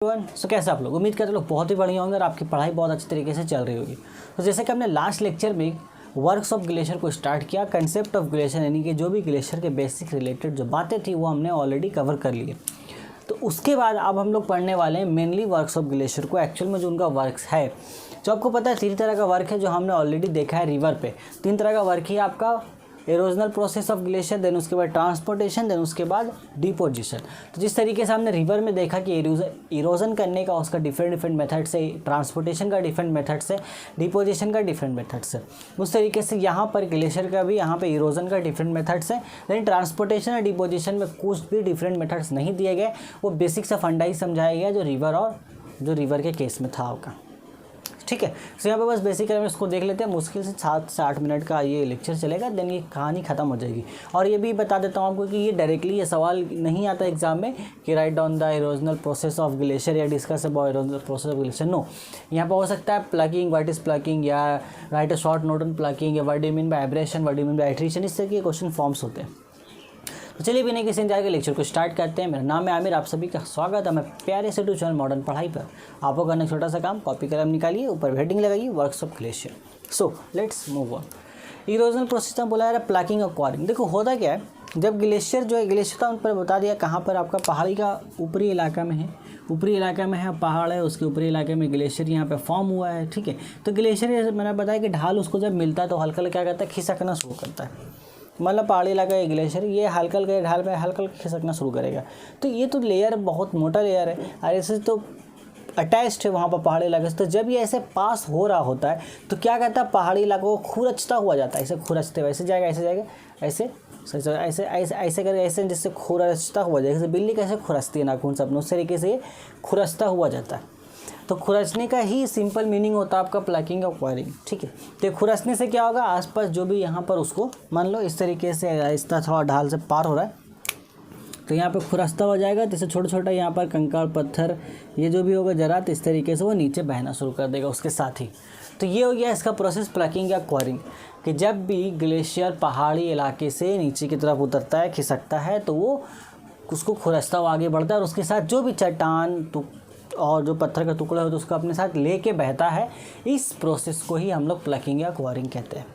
Everyone. सो कैसे आप लोग, उम्मीद करते लोग बहुत ही बढ़िया होंगे और आपकी पढ़ाई बहुत अच्छी तरीके से चल रही होगी। तो जैसे कि हमने लास्ट लेक्चर में वर्क्स ऑफ ग्लेशियर को स्टार्ट किया, कंसेप्ट ऑफ ग्लेशियर यानी कि जो भी ग्लेशियर के बेसिक रिलेटेड जो बातें थी वो हमने ऑलरेडी कवर कर लिए। तो उसके बाद अब हम लोग पढ़ने वाले हैं मेनली वर्क्स ऑफ ग्लेशियर को, एक्चुअल में जो उनका वर्क्स है। जो आपको पता है 3 तरह का वर्क है जो हमने ऑलरेडी देखा है रिवर पे। 3 तरह का वर्क ही आपका एरोजनल प्रोसेस ऑफ ग्लेशियर, देन उसके बाद ट्रांसपोर्टेशन, देन उसके बाद डिपोजिशन। तो जिस तरीके से हमने रिवर में देखा कि इरोजन करने का उसका डिफरेंट मेथड से, ट्रांसपोर्टेशन का डिफरेंट मेथड से, डिपोजिशन का डिफरेंट मेथड से, उस तरीके से यहाँ पर ग्लेशियर का भी यहाँ पे इरोजन का डिफरेंट मेथड से, लेकिन ट्रांसपोर्टेशन और डिपोजिशन में कुछ भी डिफरेंट मेथड्स नहीं दिए गए। वो बेसिक सा फंडा ही समझाया गया जो रिवर के केस में था आपका। ठीक है, तो यहाँ पे बस बेसिक हम इसको देख लेते हैं। मुश्किल से 7 से 8 मिनट का ये लेक्चर चलेगा, देन ये कहानी ख़त्म हो जाएगी। और ये भी बता देता हूँ आपको कि ये डायरेक्टली ये सवाल नहीं आता एग्जाम में कि write down the erosional process of glacier या discuss about erosional process of glacier. No, यहाँ पर हो सकता है प्लगिंग, व्हाट इज प्लगिंग, या write a short note on plucking, या what do you mean by abrasion, what do you mean by attrition, इस तरह के क्वेश्चन फॉर्म्स होते हैं। तो चलिए बिना किसी इंतजार के लेक्चर को स्टार्ट करते हैं। मेरा नाम है आमिर, आप सभी का स्वागत है मैं प्यारे से चैनल मॉडर्न पढ़ाई पर। आपको करना छोटा सा काम, कॉपी कलम निकालिए, ऊपर हेडिंग लगाइए works of glacier. So let's move on. Erosional process में बोला जा रहा है प्लगिंग और क्वारिंग। देखो होता क्या है, जब ग्लेशियर जो है ग्लेशियर था उन पर बता दिया कहाँ पर आपका पहाड़ी का ऊपरी इलाका में है, ऊपरी इलाका में है पहाड़ है, उसके ऊपरी इलाके में ग्लेशियर यहाँ पे फॉर्म हुआ है। ठीक है, तो ग्लेशियर मैंने बताया कि ढाल उसको जब मिलता है तो हल्का क्या करता है, खिसकना शुरू करता है। मतलब पहाड़ी इलाका है ग्लेशियर, ये हल्का के ढाल पे हल्का खिसकना शुरू करेगा। तो ये तो लेयर बहुत मोटा लेयर है और ऐसे तो अटैच्ड है वहाँ पर पहाड़ी इलाके से। तो जब ये ऐसे पास हो रहा होता है तो क्या कहता है, पहाड़ी इलाकों को खुरचता हुआ जाता है। ऐसे खुरचते हुए ऐसे जाएगा, ऐसे जाएगा, ऐसे ऐसे ऐसे ऐसे करके ऐसे जिससे खुरचता हुआ जाएगा। जैसे बिल्ली कैसे खुरचती है नाखून से अपने, उस तरीके से ये खुरचता हुआ जाता है। तो खुरचने का ही सिंपल मीनिंग होता है आपका प्लगिंग और क्वारिंग। ठीक है, तो खुरचने से क्या होगा, आसपास जो भी यहाँ पर उसको मान लो इस तरीके से आहिस्ता थोड़ा ढाल से पार हो रहा है तो यहाँ पे खुरचता हो जाएगा। जैसे छोटा छोटा यहाँ पर कंकड़ पत्थर ये जो भी होगा जरा, तो इस तरीके से वो नीचे बहना शुरू कर देगा उसके साथ ही। तो ये हो गया इसका प्रोसेस प्लगिंग या क्वारिंग, कि जब भी ग्लेशियर पहाड़ी इलाके से नीचे की तरफ उतरता है, खिसकता है, तो वो उसको खुरचता हुआ आगे बढ़ता है और उसके साथ जो भी चट्टान और जो पत्थर का टुकड़ा होता है उसको अपने साथ लेके बहता है। इस प्रोसेस को ही हम लोग प्लगिंग या क्वारिंग कहते हैं।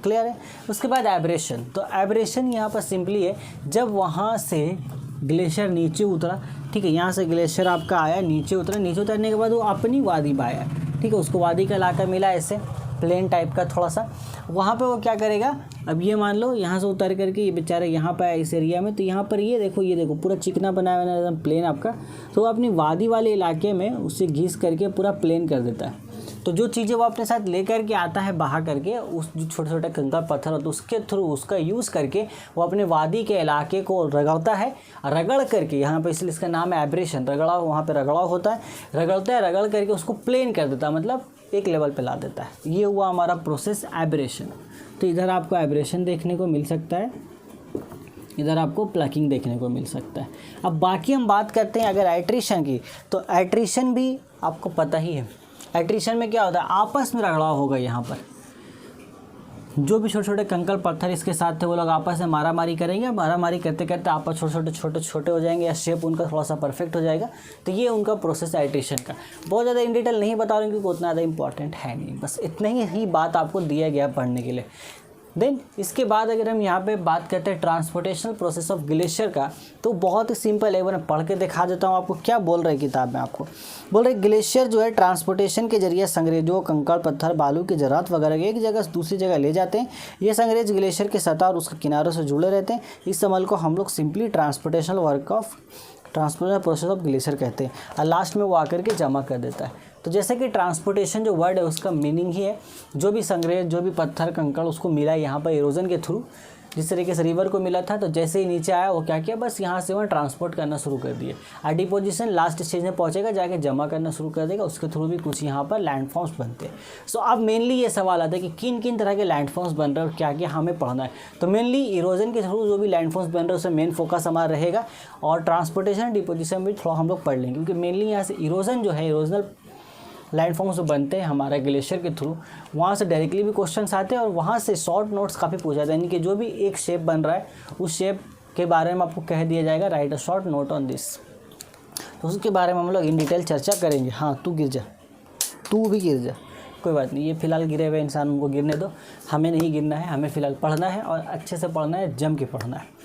क्लियर है। उसके बाद एब्रेशन। तो एब्रेशन यहाँ पर सिंपली है जब वहाँ से ग्लेशियर नीचे उतरा, ठीक है, यहाँ से ग्लेशियर आपका आया, नीचे उतरा, नीचे उतरने के बाद वो अपनी वादी में आया, ठीक है, उसको वादी का इलाका मिला ऐसे प्लेन टाइप का थोड़ा सा, वहाँ पे वो क्या करेगा, अब ये मान लो यहाँ से उतर करके ये बेचारे यहाँ पर इस एरिया में, तो यहाँ पर ये देखो पूरा चिकना बनाया हुआ एकदम प्लेन आपका, तो वो अपनी वादी वाले इलाके में उसे घिस करके पूरा प्लेन कर देता है। तो जो चीज़ें वो अपने साथ ले करके आता है बहा करके, उस जो छोटे छोटे कंकड़ पत्थर होते उसके थ्रू उसका यूज़ करके वो अपने वादी के इलाके को रगड़ता है। रगड़ करके यहाँ पे, इसलिए इसका नाम है एब्रेशन, रगड़ा, वहाँ पे रगड़ा होता है, रगड़ता है, रगड़ करके उसको प्लेन कर देता है, मतलब एक लेवल पे ला देता है। ये हुआ हमारा प्रोसेस एब्रेशन। तो इधर आपको एब्रेशन देखने को मिल सकता है, इधर आपको प्लगिंग देखने को मिल सकता है। अब बाकी हम बात करते हैं अगर एट्रिशन की, तो एट्रिशन भी आपको पता ही है। एट्रिशन में क्या होता है, आपस में रगड़ाव होगा। यहाँ पर जो भी छोटे छोटे कंकड़ पत्थर इसके साथ थे वो लोग आपस में मारा मारी करेंगे, मारा मारी करते करते आपस छोटे हो जाएंगे या शेप उनका थोड़ा सा परफेक्ट हो जाएगा। तो ये उनका प्रोसेस है एट्रिशन का। बहुत ज़्यादा इन डिटेल नहीं बता रहा हूँ क्योंकि उतना ज़्यादा इंपॉर्टेंट है नहीं, बस इतना ही बात आपको दिया गया पढ़ने के लिए। देन इसके बाद अगर हम यहाँ पे बात करते हैं ट्रांसपोर्टेशनल प्रोसेस ऑफ ग्लेशियर का, तो बहुत ही सिंपल है, मैं पढ़ के दिखा देता हूँ आपको क्या बोल रहे किताब में। आपको बोल रहे ग्लेशियर जो है ट्रांसपोर्टेशन के जरिए संग्रेजों, कंकड़ पत्थर, बालू की जरात वगैरह एक जगह से दूसरी जगह ले जाते हैं। ये संग्रेज ग्लेशियर के सतह और उसके किनारों से जुड़े रहते हैं। इस अमल को हम लोग simply transportational work of transportational process of glacier कहते हैं, और लास्ट में वो आकर के जमा कर देता है। तो जैसे कि ट्रांसपोर्टेशन जो वर्ड है उसका मीनिंग ही है जो भी संग्रह, जो भी पत्थर कंकड़ उसको मिला यहाँ पर इरोजन के थ्रू, जिस तरीके से रिवर को मिला था, तो जैसे ही नीचे आया वो क्या किया, बस यहाँ से वहाँ ट्रांसपोर्ट करना शुरू कर दिए। और डिपोजिशन लास्ट स्टेज में पहुँचेगा, जाके जमा करना शुरू कर देगा, उसके थ्रू भी कुछ यहाँ पर लैंडफॉर्म्स बनते हैं। सो अब मेनली ये सवाल आता है कि किन किन तरह के लैंडफॉर्म्स बन रहे हैं और क्या क्या हमें पढ़ना है। तो मेनली इरोजन के थ्रू जो भी लैंडफॉर्म्स बन रहे हैं उसमें मेन फोकस हमारा रहेगा, और ट्रांसपोर्टेशन डिपोजिशन भी थोड़ा हम लोग पढ़ लेंगे, क्योंकि मेनली यहाँ से इरोजन जो है, इरोजनल लैंडफॉर्म्स जो बनते हैं हमारे ग्लेशियर के थ्रू, वहाँ से डायरेक्टली भी क्वेश्चंस आते हैं और वहाँ से शॉर्ट नोट्स काफ़ी पूछा जाता है। यानी कि जो भी एक शेप बन रहा है उस शेप के बारे में आपको कह दिया जाएगा, right a short note on this. तो उसके बारे में हम लोग इन डिटेल चर्चा करेंगे। हाँ तू गिर जा, तू भी गिर जा, कोई बात नहीं, ये फ़िलहाल गिरे हुए इंसान उनको गिरने दो, हमें नहीं गिरना है, हमें फ़िलहाल पढ़ना है और अच्छे से पढ़ना है, जम के पढ़ना है।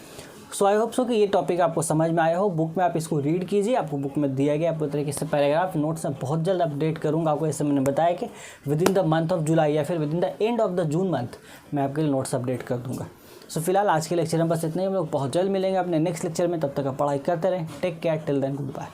सो आई होप सो कि ये टॉपिक आपको समझ में आया हो। बुक में आप इसको रीड कीजिए, आपको बुक में दिया गया आपको तरीके से पैराग्राफ नोट्स में बहुत जल्द अपडेट करूँगा आपको। जैसे मैंने बताया कि with in the month of July या फिर with in the end of the June month मैं आपके लिए नोट्स अपडेट कर दूँगा। सो फिलहाल आज के लेक्चर में बस इतना ही, हम लोग बहुत जल्द मिलेंगे अपने नेक्स्ट लेक्चर में। तब तक आप पढ़ाई करते रहें। Take care, till then, good bye.